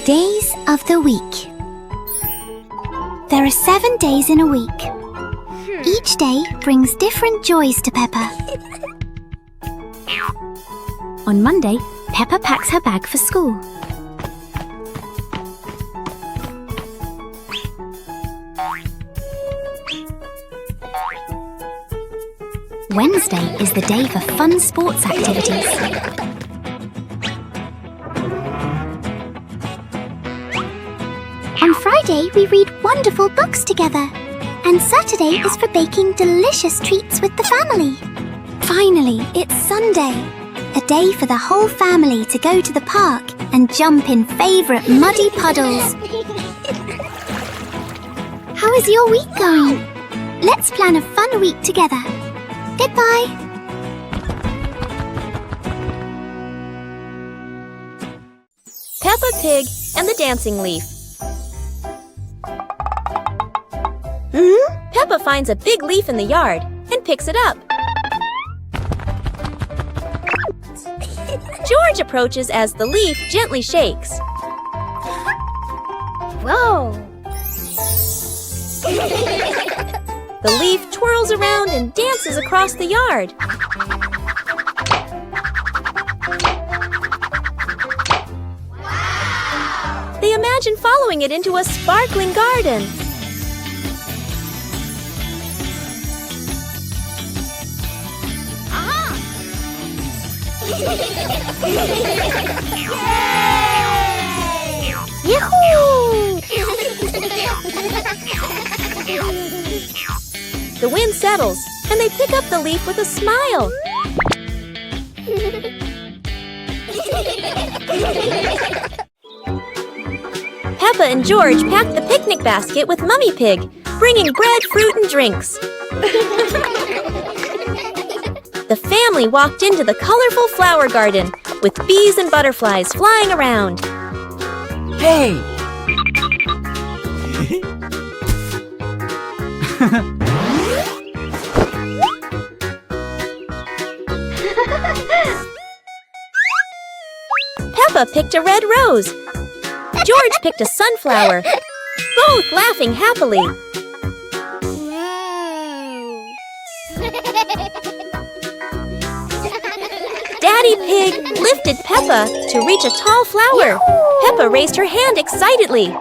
Days of the week. There are 7 days in a week. Each day brings different joys to Peppa. On Monday, Peppa packs her bag for school. Wednesday is the day for fun sports activities. On Friday, we read wonderful books together. And Saturday is for baking delicious treats with the family. Finally, it's Sunday. A day for the whole family to go to the park and jump in favourite muddy puddles. How is your week going? Let's plan a fun week together. Goodbye. Peppa Pig and the Dancing Leaf. Peppa finds a big leaf in the yard and picks it up. George approaches as the leaf gently shakes. Whoa! The leaf twirls around and dances across the yard. Wow! They imagine following it into a sparkling garden. Yahoo! The wind settles, and they pick up the leaf with a smile. Peppa and George pack the picnic basket with Mummy Pig, bringing bread, fruit, and drinks. The family walked into the colorful flower garden with bees and butterflies flying around. Hey! Peppa picked a red rose. George picked a sunflower, both laughing happily. Daddy Pig lifted Peppa to reach a tall flower. Peppa raised her hand excitedly.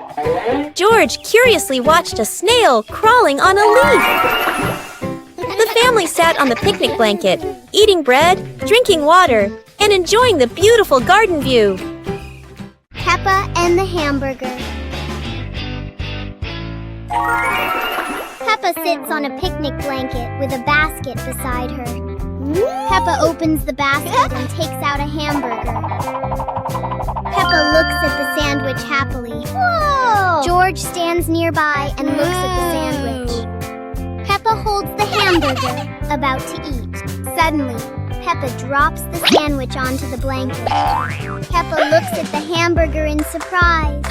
George curiously watched a snail crawling on a leaf. The family sat on the picnic blanket, eating bread, drinking water, and enjoying the beautiful garden view. Peppa and the hamburger. Peppa sits on a picnic blanket with a basket beside her. Peppa opens the basket and takes out a hamburger. Peppa looks at the sandwich happily. Whoa! George stands nearby and looks at the sandwich. Peppa holds the hamburger, about to eat. Suddenly, Peppa drops the sandwich onto the blanket. Peppa looks at the hamburger in surprise.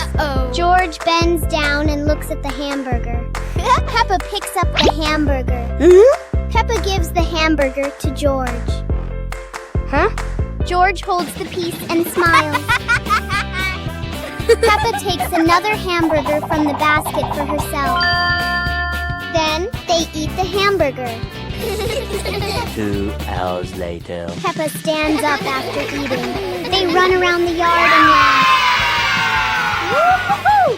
George bends down and looks at the hamburger. Peppa picks up the hamburger. Peppa gives the hamburger to George. George holds the piece and smiles. Peppa takes another hamburger from the basket for herself. Then they eat the hamburger. 2 hours later. Peppa stands up after eating. They run around the yard and laugh. Woo-hoo-hoo!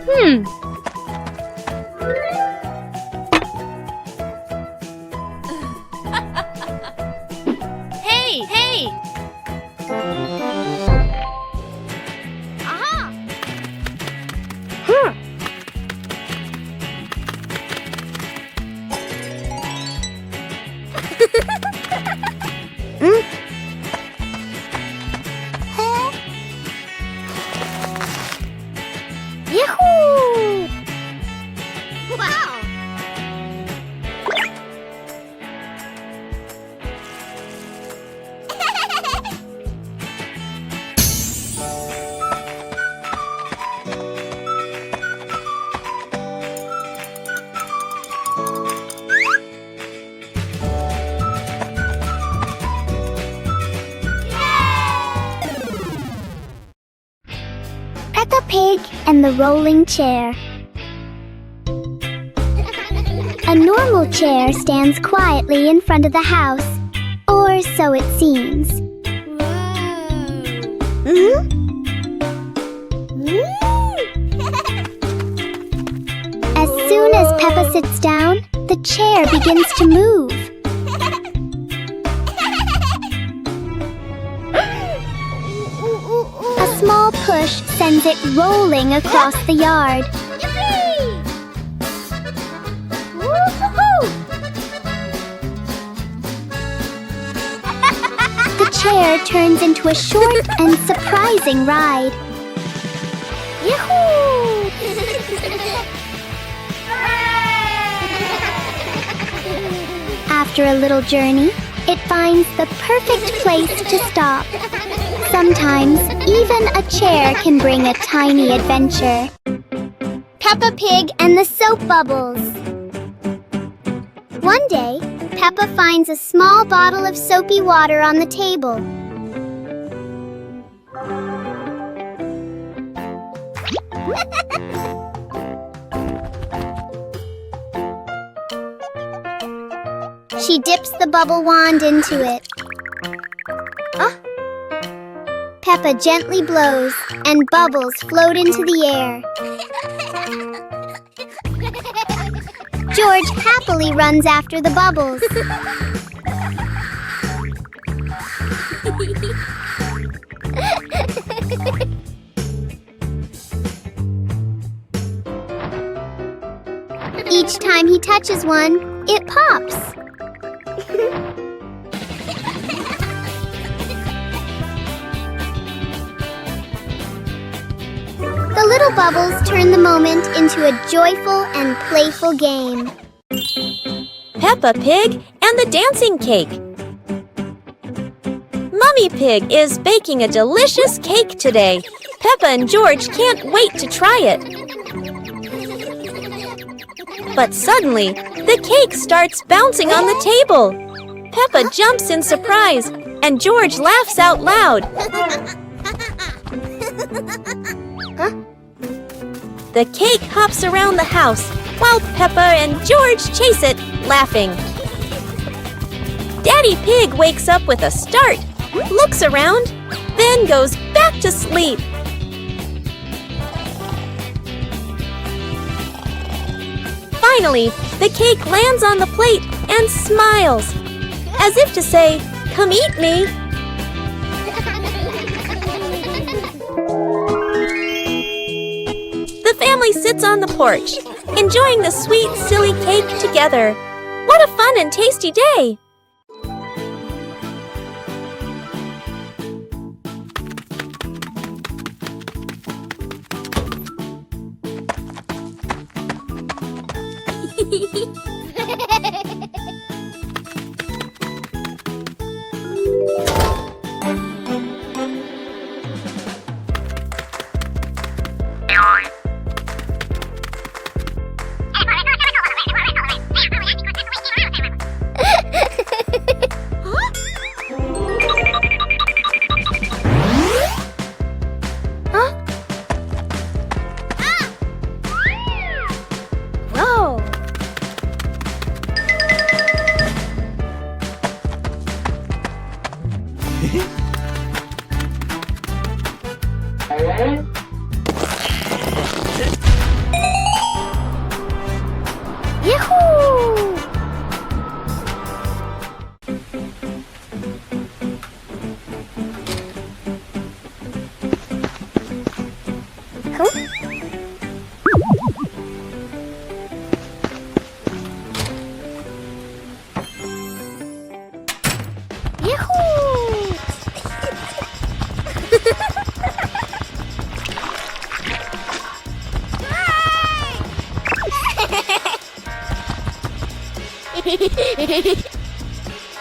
Hey, hey! Aha! Yahoo! Wow! Peppa Pig and the Rolling Chair. A normal chair stands quietly in front of the house, or so it seems. As soon as Peppa sits down, the chair begins to move. A small push sends it rolling across the yard. The chair turns into a short and surprising ride. Yahoo! After a little journey, it finds the perfect place to stop. Sometimes, even a chair can bring a tiny adventure. Peppa Pig and the Soap Bubbles. One day, Peppa finds a small bottle of soapy water on the table. She dips the bubble wand into it. Peppa gently blows, and bubbles float into the air. George happily runs after the bubbles. Each time he touches one, it pops. The little bubbles turn the moment into a joyful and playful game. Peppa Pig and the dancing cake. Mummy Pig is baking a delicious cake today. Peppa and George can't wait to try it. But suddenly, the cake starts bouncing on the table. Peppa jumps in surprise, and George laughs out loud. The cake hops around the house, while Peppa and George chase it, laughing. Daddy Pig wakes up with a start, looks around, then goes back to sleep. Finally, the cake lands on the plate and smiles, as if to say, "Come eat me." The family sits on the porch, enjoying the sweet, silly cake together. What a fun and tasty day!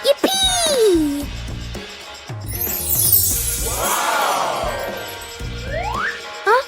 Yippee! Huh?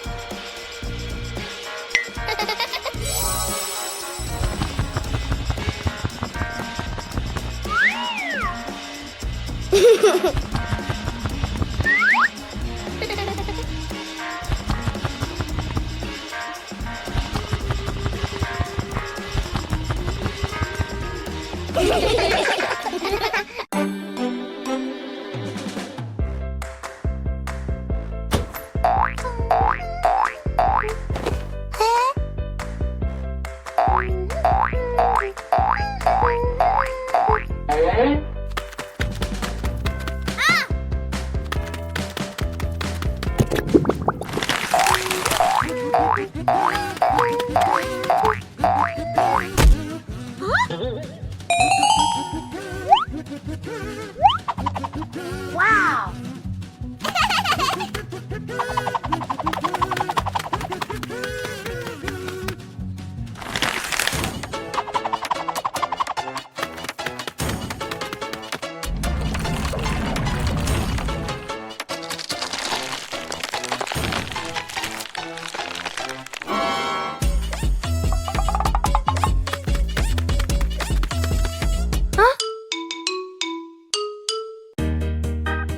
Wow!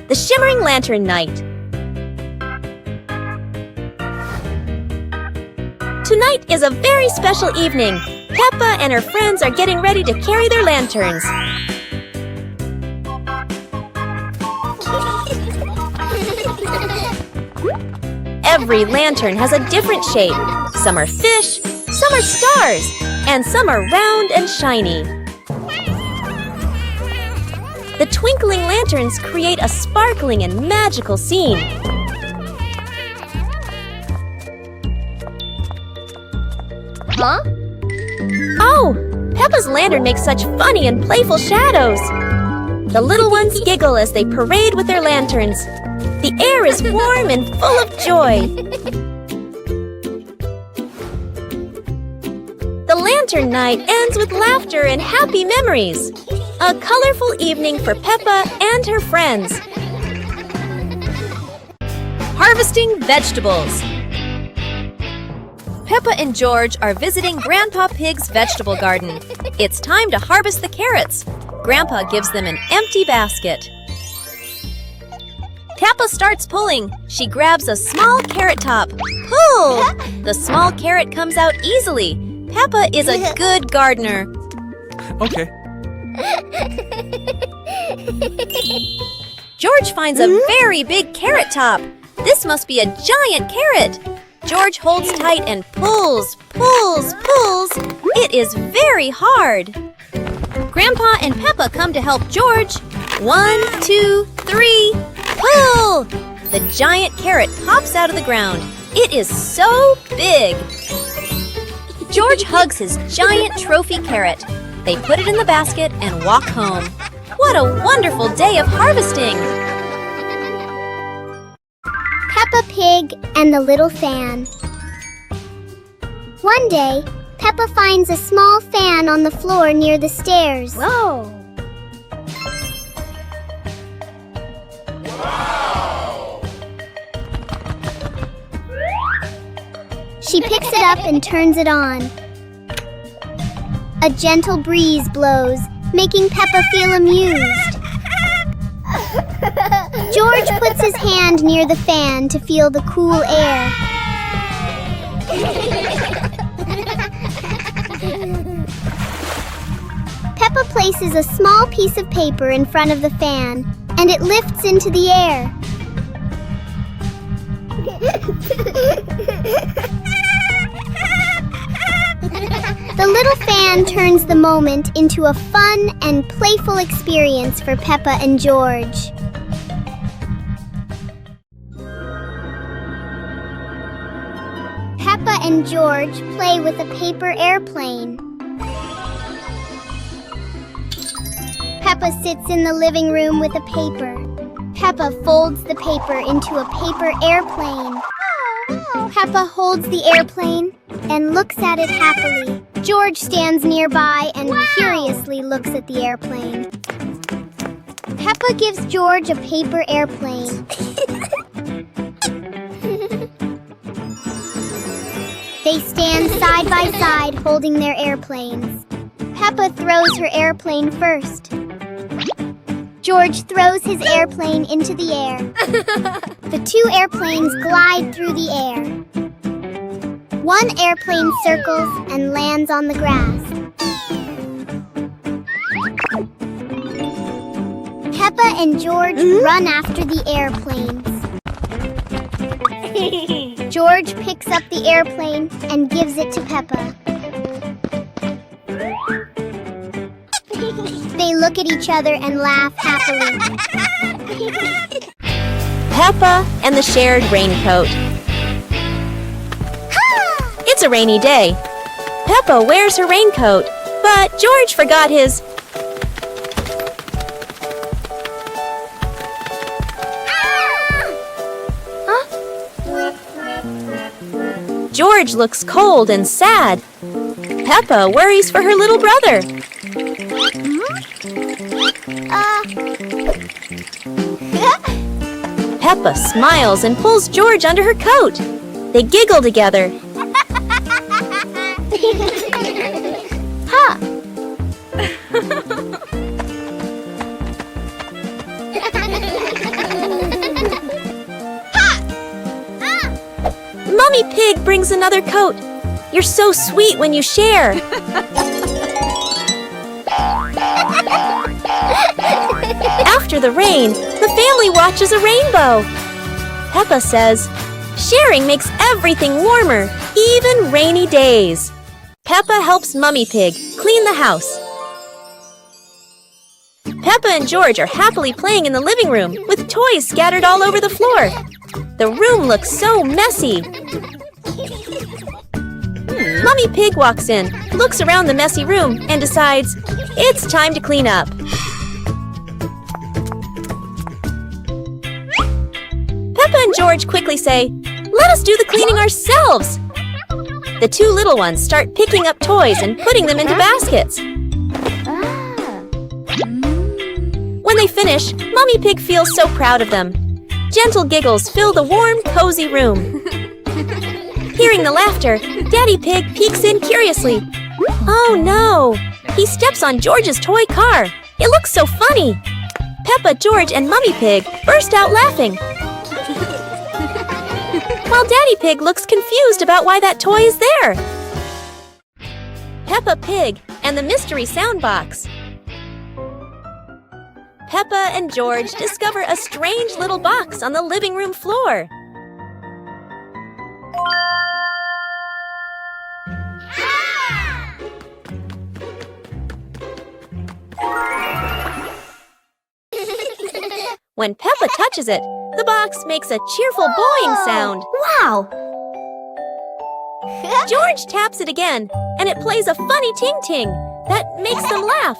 The Shimmering Lantern Night. Tonight is a very special evening. Peppa and her friends are getting ready to carry their lanterns. Every lantern has a different shape. Some are fish, some are stars, and some are round and shiny. The twinkling lanterns create a sparkling and magical scene. Huh? Oh! Peppa's lantern makes such funny and playful shadows. The little ones giggle as they parade with their lanterns. The air is warm and full of joy. The lantern night ends with laughter and happy memories. A colorful evening for Peppa and her friends. Harvesting vegetables. Peppa and George are visiting Grandpa Pig's vegetable garden. It's time to harvest the carrots. Grandpa gives them an empty basket. Peppa starts pulling. She grabs a small carrot top. Pull! The small carrot comes out easily. Peppa is a good gardener. Okay. George finds a very big carrot top. This must be a giant carrot. George holds tight and pulls, pulls, pulls. It is very hard. Grandpa and Peppa come to help George. 1, 2, 3, pull! The giant carrot pops out of the ground. It is so big. George hugs his giant trophy carrot. They put it in the basket and walk home. What a wonderful day of harvesting! Peppa Pig and the Little Fan. One day, Peppa finds a small fan on the floor near the stairs. Whoa! Wow. She picks it up and turns it on. A gentle breeze blows, making Peppa feel amused. George puts his hand near the fan to feel the cool air. Peppa places a small piece of paper in front of the fan, and it lifts into the air. The little fan turns the moment into a fun and playful experience for Peppa and George. Peppa and George play with a paper airplane. Peppa sits in the living room with a paper. Peppa folds the paper into a paper airplane. Peppa holds the airplane and looks at it happily. George stands nearby and curiously looks at the airplane. Peppa gives George a paper airplane. They stand side by side holding their airplanes. Peppa throws her airplane first. George throws his airplane into the air. The two airplanes glide through the air. One airplane circles and lands on the grass. Peppa and George run after the airplanes. George picks up the airplane and gives it to Peppa. They look at each other and laugh happily. Peppa and the shared raincoat. It's a rainy day. Peppa wears her raincoat, but George forgot his. George looks cold and sad. Peppa worries for her little brother. Peppa smiles and pulls George under her coat. They giggle together. Mummy Pig brings another coat. You're so sweet when you share. After the rain, the family watches a rainbow. Peppa says, sharing makes everything warmer, even rainy days. Peppa helps Mummy Pig clean the house. Peppa and George are happily playing in the living room with toys scattered all over the floor. The room looks so messy. Mummy Pig walks in, looks around the messy room, and decides it's time to clean up. Peppa and George quickly say, "Let us do the cleaning ourselves." The two little ones start picking up toys and putting them into baskets. When they finish, Mummy Pig feels so proud of them. Gentle giggles fill the warm, cozy room. Hearing the laughter, Daddy Pig peeks in curiously. Oh no! He steps on George's toy car. It looks so funny. Peppa, George, and Mummy Pig burst out laughing. While Daddy Pig looks confused about why that toy is there. Peppa Pig and the Mystery Sound Box. Peppa and George discover a strange little box on the living room floor. When Peppa touches it, the box makes a cheerful boing sound. Wow! George taps it again, and it plays a funny ting-ting that makes them laugh.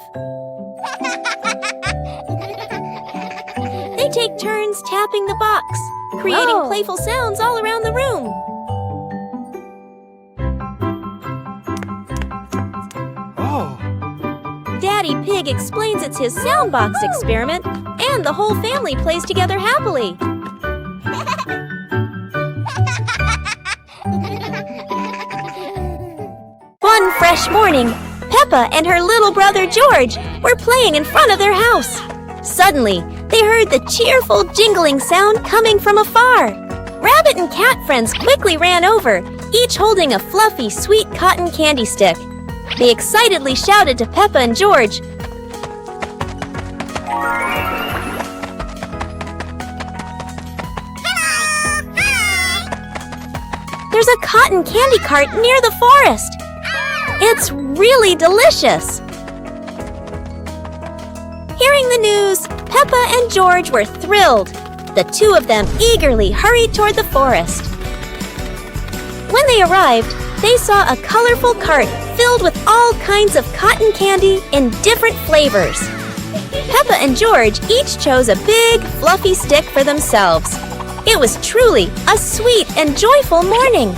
They take turns tapping the box, creating playful sounds all around the room. Daddy Pig explains it's his soundbox experiment, and the whole family plays together happily. One fresh morning, Peppa and her little brother George were playing in front of their house. Suddenly, they heard the cheerful jingling sound coming from afar. Rabbit and cat friends quickly ran over, each holding a fluffy, sweet cotton candy stick. They excitedly shouted to Peppa and George, "There's a cotton candy cart near the forest. It's really delicious." Hearing the news, Peppa and George were thrilled. The two of them eagerly hurried toward the forest. When they arrived, they saw a colorful cart filled with all kinds of cotton candy in different flavors. Peppa and George each chose a big, fluffy stick for themselves. It was truly a sweet and joyful morning.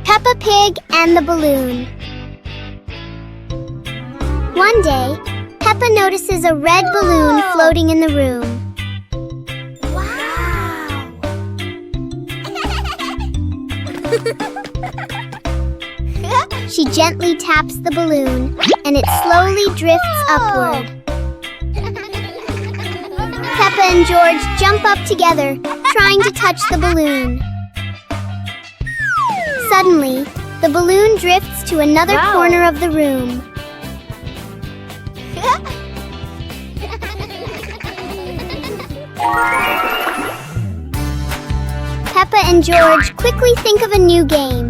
Peppa Pig and the balloon. One day, Peppa notices a red balloon floating in the room. Wow! She gently taps the balloon, and it slowly drifts upward. Peppa and George jump up together, trying to touch the balloon. Suddenly, the balloon drifts to another corner of the room. Peppa and George quickly think of a new game.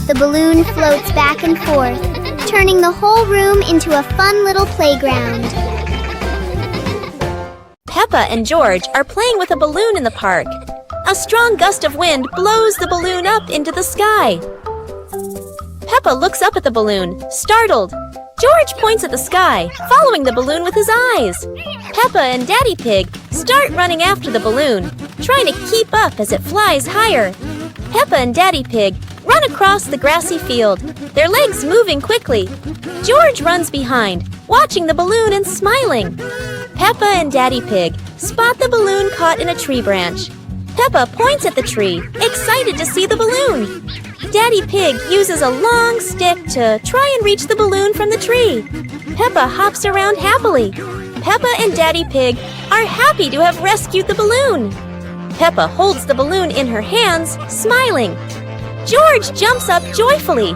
The balloon floats back and forth, turning the whole room into a fun little playground. Peppa and George are playing with a balloon in the park. A strong gust of wind blows the balloon up into the sky. Peppa looks up at the balloon, startled. George points at the sky, following the balloon with his eyes. Peppa and Daddy Pig start running after the balloon, trying to keep up as it flies higher. Peppa and Daddy Pig run across the grassy field, their legs moving quickly. George runs behind, watching the balloon and smiling. Peppa and Daddy Pig spot the balloon caught in a tree branch. Peppa points at the tree, excited to see the balloon. Daddy Pig uses a long stick to try and reach the balloon from the tree. Peppa hops around happily. Peppa and Daddy Pig are happy to have rescued the balloon. Peppa holds the balloon in her hands, smiling. George jumps up joyfully.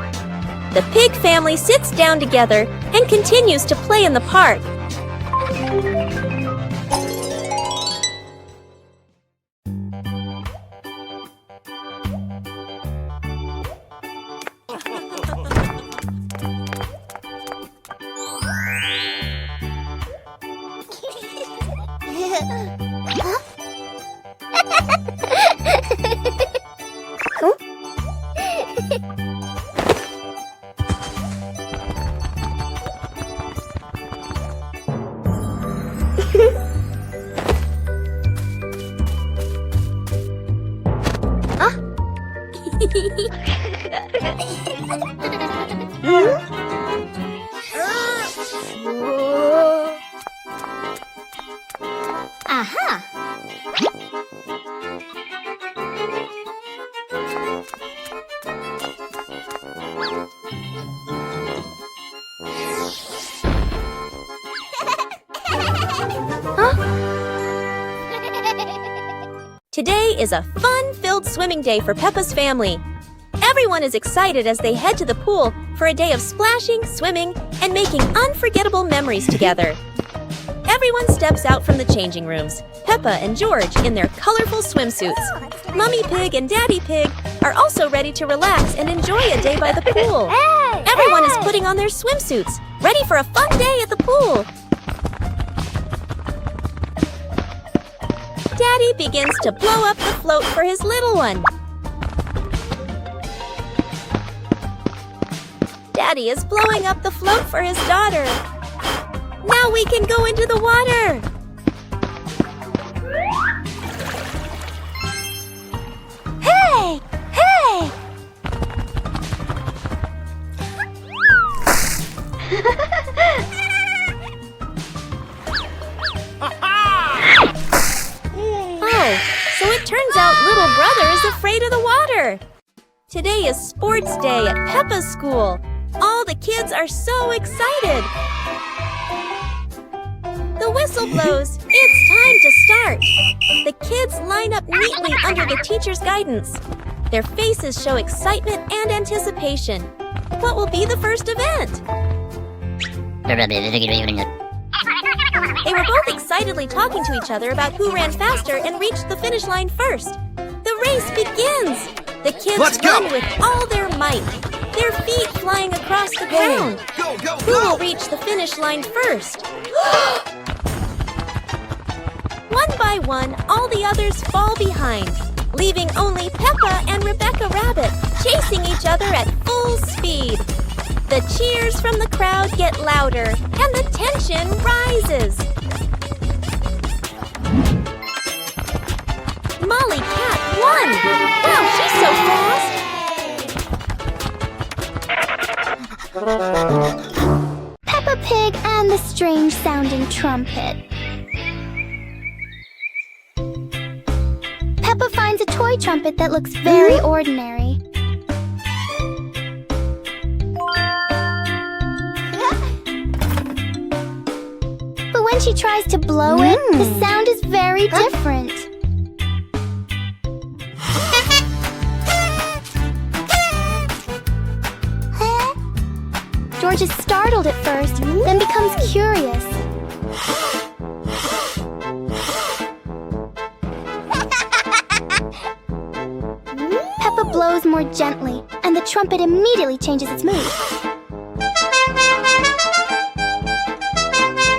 The pig family sits down together and continues to play in the park. Aha! Today is a fun-filled swimming day for Peppa's family. Everyone is excited as they head to the pool for a day of splashing, swimming, and making unforgettable memories together. Everyone steps out from the changing rooms, Peppa and George in their colorful swimsuits. Mummy Pig and Daddy Pig are also ready to relax and enjoy a day by the pool. Everyone is putting on their swimsuits, ready for a fun day at the pool. Daddy begins to blow up the float for his little one. Daddy is blowing up the float for his daughter. Now we can go into the water. Hey! Hey! Oh, so it turns out little brother is afraid of the water. Today is sports day at Peppa's school. All the kids are so excited. The whistle blows. It's time to start. The kids line up neatly under the teacher's guidance. Their faces show excitement and anticipation. What will be the first event? They were both excitedly talking to each other about who ran faster and reached the finish line first. The race begins. The kids run with all their might, their feet flying round. Who will reach the finish line first? One by one, all the others fall behind, leaving only Peppa and Rebecca Rabbit chasing each other at full speed. The cheers from the crowd get louder, and the tension rises. Molly Cat won! Wow, she's so fast! Peppa Pig and the strange-sounding trumpet. Peppa finds a toy trumpet that looks very ordinary. But when she tries to blow it, the sound is very different. George is startled at first, then becomes curious. Peppa blows more gently, and the trumpet immediately changes its mood.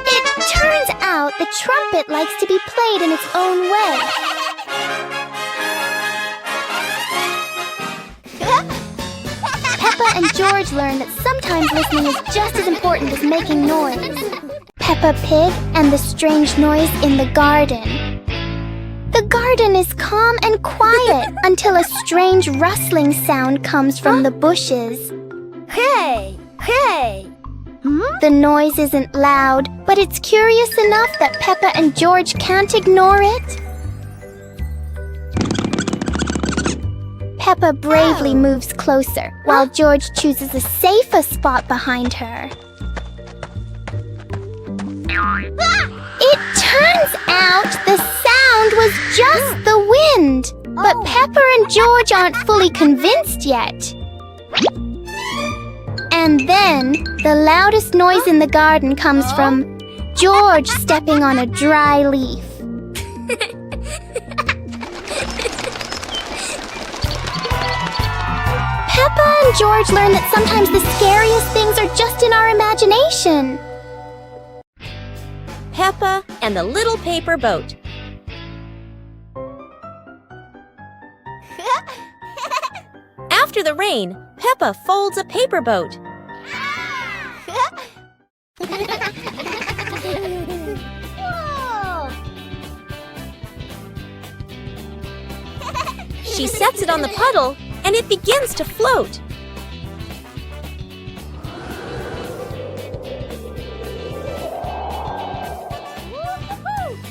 It turns out the trumpet likes to be played in its own way. Peppa and George learn that sometimes listening is just as important as making noise. Peppa Pig and the strange noise in the garden. The garden is calm and quiet until a strange rustling sound comes from the bushes. Hey! Hey! The noise isn't loud, but it's curious enough that Peppa and George can't ignore it. Peppa bravely moves closer, while George chooses a safer spot behind her. It turns out the sound was just the wind, but Peppa and George aren't fully convinced yet. And then, the loudest noise in the garden comes from George stepping on a dry leaf. Peppa and George learn that sometimes the scariest things are just in our imagination. Peppa and the Little Paper Boat. After the rain, Peppa folds a paper boat. She sets it on the puddle, and it begins to float.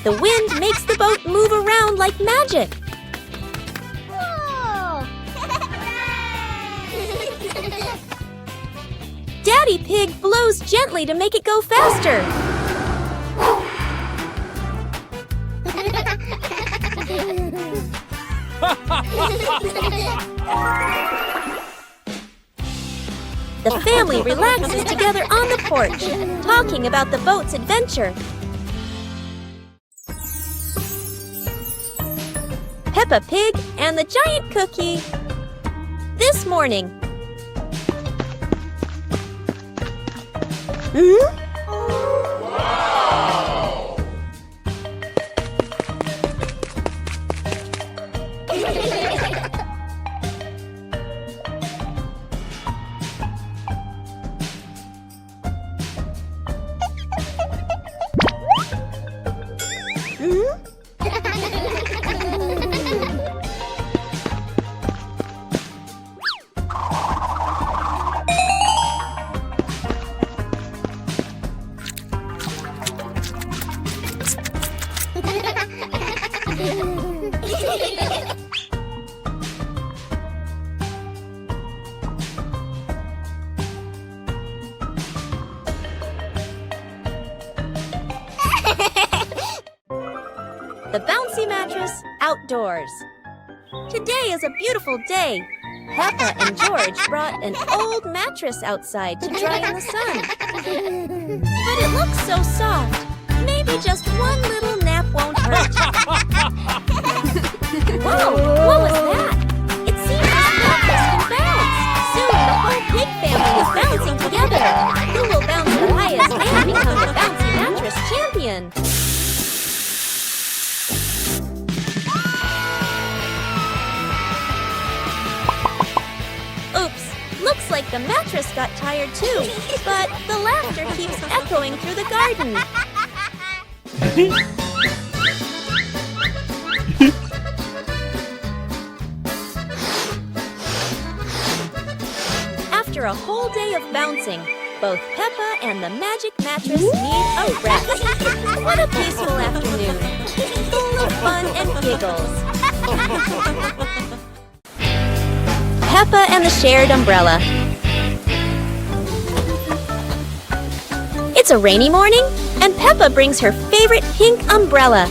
The wind makes the boat move around like magic. Daddy Pig blows gently to make it go faster. The family relaxes together on the porch, talking about the boat's adventure. Peppa Pig and the Giant Cookie. This morning. The bouncy mattress outdoors. Today is a beautiful day. Peppa and George brought an old mattress outside to dry in the sun. But it looks so soft. Maybe just one little nap won't hurt. Whoa, what was that? It seems this mattress can bounce. Soon the whole pig family is bouncing together. Alice got tired too, but the laughter keeps echoing through the garden. After a whole day of bouncing, both Peppa and the magic mattress need a rest. What a peaceful afternoon, full of fun and giggles. Peppa and the shared umbrella. It's a rainy morning, and Peppa brings her favorite pink umbrella.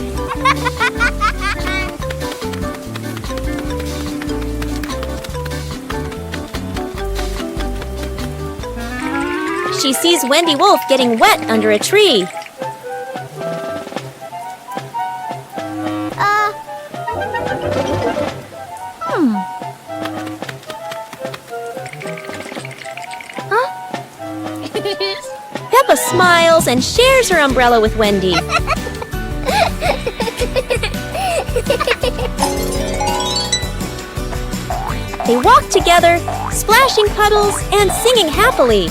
She sees Wendy Wolf getting wet under a tree. Peppa smiles and shares her umbrella with Wendy. They walk together, splashing puddles and singing happily.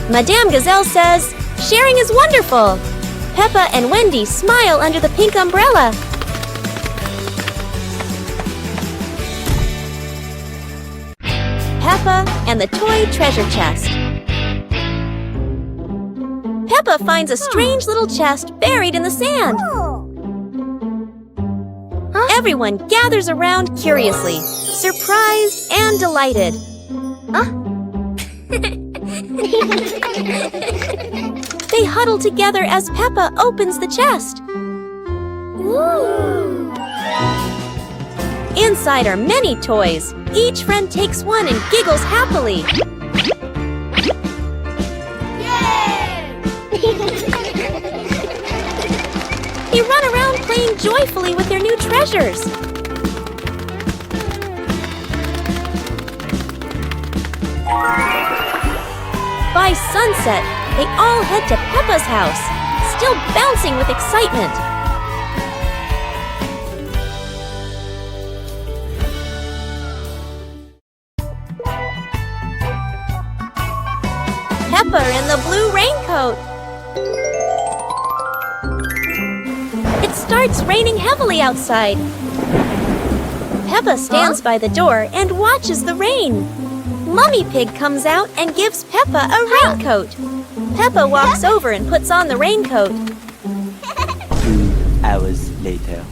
Madame Gazelle says, "Sharing is wonderful." Peppa and Wendy smile under the pink umbrella. Peppa and the toy treasure chest. Peppa finds a strange little chest buried in the sand. Everyone gathers around curiously, surprised and delighted. They huddle together as Peppa opens the chest. Inside are many toys. Each friend takes one and giggles happily. They run around playing joyfully with their new treasures. By sunset, they all head to Peppa's house, still bouncing with excitement. Peppa in the blue raincoat. It starts raining heavily outside. Peppa stands by the door and watches the rain. Mummy Pig comes out and gives Peppa a raincoat. Peppa walks over and puts on the raincoat. 2 hours later.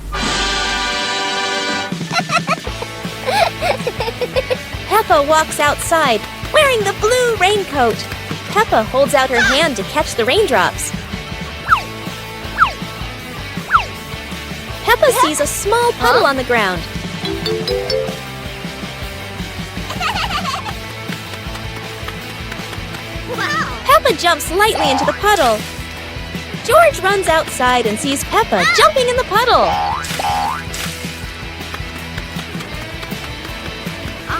Peppa walks outside, wearing the blue raincoat. Peppa holds out her hand to catch the raindrops. Peppa sees a small puddle on the ground. Peppa jumps lightly into the puddle. George runs outside and sees Peppa jumping in the puddle.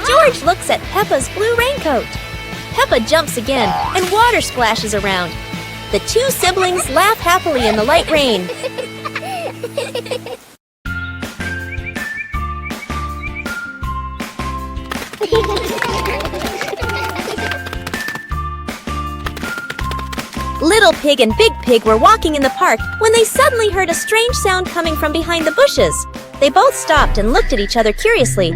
George looks at Peppa's blue raincoat. Peppa jumps again and water splashes around. The two siblings laugh happily in the light rain. Little Pig and Big Pig were walking in the park when they suddenly heard a strange sound coming from behind the bushes. They both stopped and looked at each other curiously.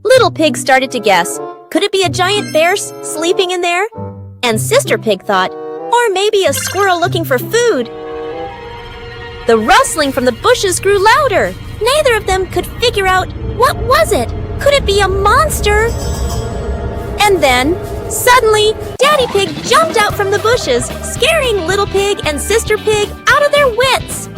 Little Pig started to guess. Could it be a giant bear sleeping in there? And Sister Pig thought, or maybe a squirrel looking for food. The rustling from the bushes grew louder. Neither of them could figure out, what was it? Could it be a monster? And then, suddenly, Daddy Pig jumped out from the bushes, scaring Little Pig and Sister Pig out of their wits.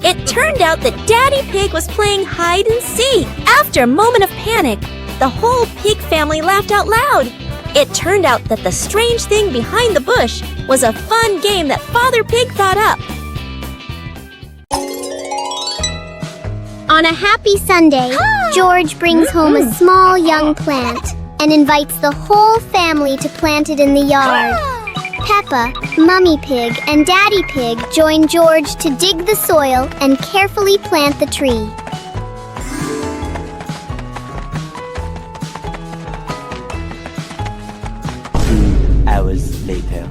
It turned out that Daddy Pig was playing hide and seek. After a moment of panic, the whole pig family laughed out loud. It turned out that the strange thing behind the bush was a fun game that Father Pig thought up. On a happy Sunday, George brings home a small young plant and invites the whole family to plant it in the yard. Peppa, Mummy Pig, and Daddy Pig join George to dig the soil and carefully plant the tree. Hours later.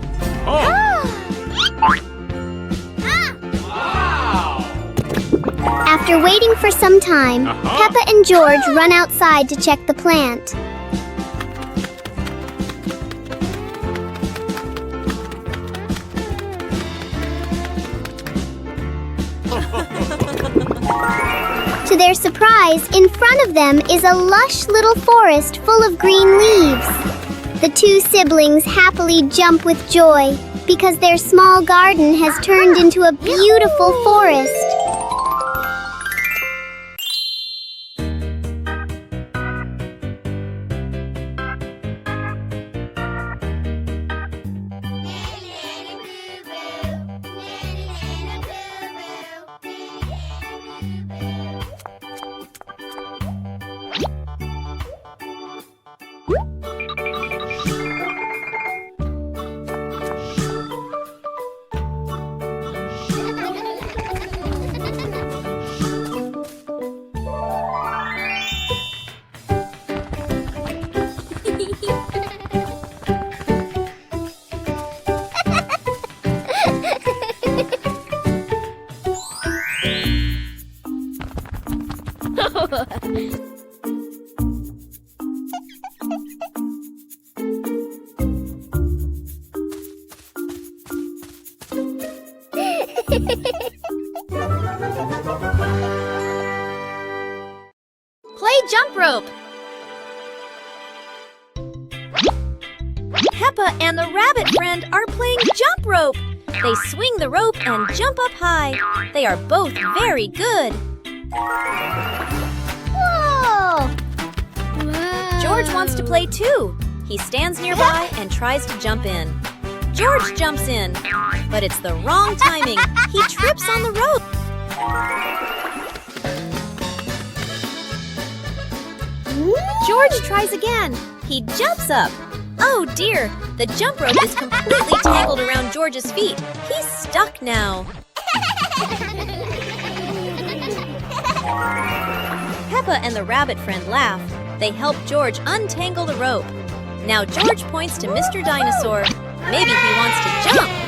After waiting for some time, Peppa and George run outside to check the plant. To their surprise, in front of them is a lush little forest full of green leaves. The two siblings happily jump with joy because their small garden has turned into a beautiful forest. Play jump rope! Peppa and the rabbit friend are playing jump rope. They swing the rope and jump up high. They are both very good. Whoa! George wants to play too. He stands nearby and tries to jump in. George jumps in, but it's the wrong timing. He trips on the rope. George tries again. He jumps up. Oh dear, the jump rope is completely tangled around George's feet. He's stuck now. Peppa and the rabbit friend laugh. They help George untangle the rope. Now George points to Mr. Dinosaur. Maybe he wants to jump.